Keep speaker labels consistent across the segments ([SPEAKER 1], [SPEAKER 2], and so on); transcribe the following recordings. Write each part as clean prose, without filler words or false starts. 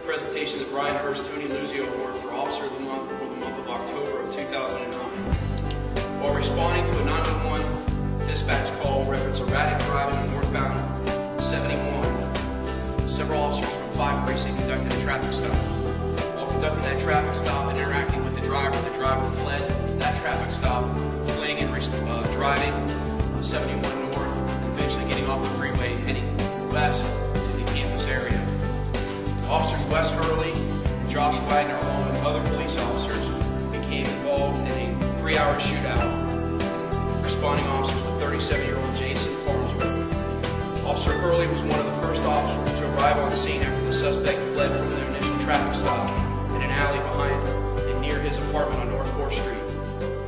[SPEAKER 1] presentation of the Brian Hurst Tony Luzio Award for Officer of the Month for the month of October of 2009. While responding to a 911 dispatch call referencing erratic driving on northbound 71, several officers from 5 Precinct conducted a traffic stop. While conducting that traffic stop and interacting with the driver fled that traffic stop, fleeing and driving 71 north, and eventually getting off the freeway heading west to the campus area. Officers Wes Hurley and Josh Wagner, along with other police officers, became involved in a 3-hour shootout with responding officers with 37-year-old Jason Farnsworth. Officer Hurley was one of the first officers to arrive on scene after the suspect fled from the initial traffic stop in an alley behind and near his apartment on North 4th Street.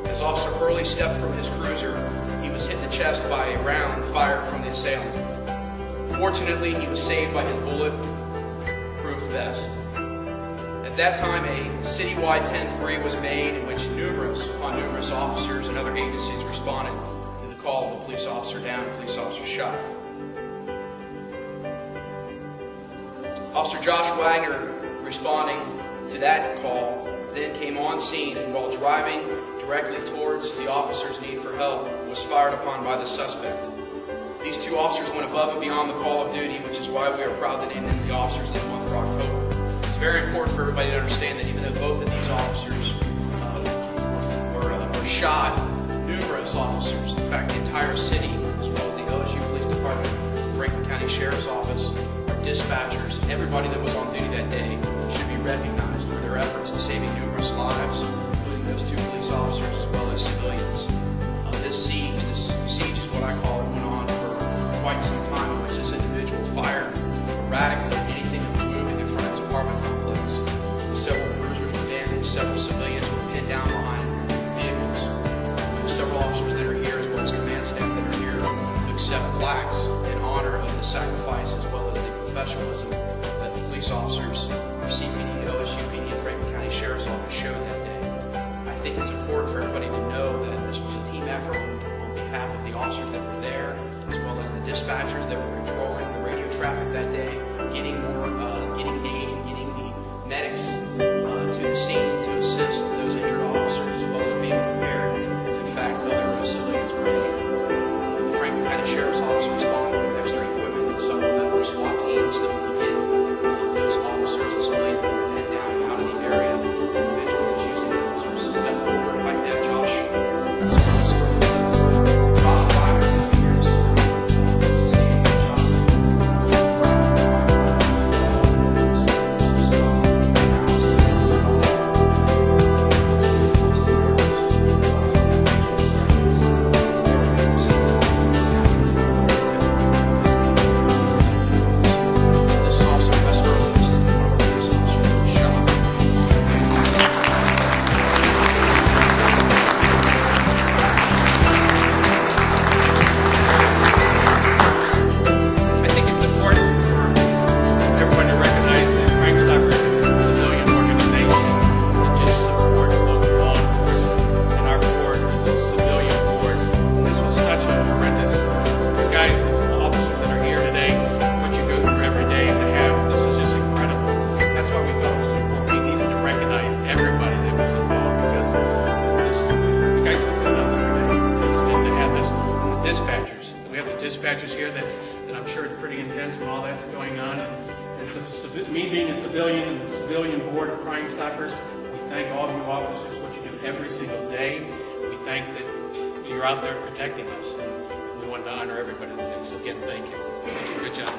[SPEAKER 1] As Officer Hurley stepped from his cruiser, he was hit in the chest by a round fired from the assailant. Fortunately, he was saved by his bullet-proof vest. At that time, a citywide 10-3 was made in which numerous officers and other agencies responded to the call of a police officer down, a police officer shot. Officer Josh Wagner, responding to that call, then came on scene and while driving directly towards the officer's need for help, was fired upon by the suspect. These 2 officers went above and beyond the call of duty, which is why we are proud to name them the Officers of the Month for October. It's very important for everybody to understand that even though both of these officers were shot, numerous officers, in fact the entire city, as well as the LSU Police Department, Franklin County Sheriff's Office, our dispatchers, everybody that was on duty that day should be recognized for their efforts in saving numerous lives, including those 2 police officers as well as civilians. This siege is what I call it, went on for quite some time, in which this individual fired erratically at anything that was moving in front of his apartment complex. Several cruisers were damaged, several civilians were pinned down behind vehicles. There's several officers that are here, as well as command staff that are here to accept plaques in honor of the sacrifice as well as the professionalism that the police officers, our CPD, LSU PD, and Franklin County Sheriff's Office showed that day. I think it's important for everybody to know that this was a team effort on behalf of the officers that were there, as well as the dispatchers that were controlling the radio traffic that day, getting aid, getting the medics to the scene to assist those injured officers, as well as being prepared if in fact other civilians were injured. The Franklin County Sheriff's Office responded with extra equipment to supplement our SWAT teams that would get those officers and civilians that were pinned down out of the area. Individually was using the officers to step forward. If I can have Josh.
[SPEAKER 2] Dispatchers. We have the dispatchers here that I'm sure is pretty intense when all that's going on. And me being a civilian and the Civilian Board of Crime Stoppers, we thank all of you officers, what you do every single day. We thank that you're out there protecting us, and we want to honor everybody today. So again, thank you. Good job.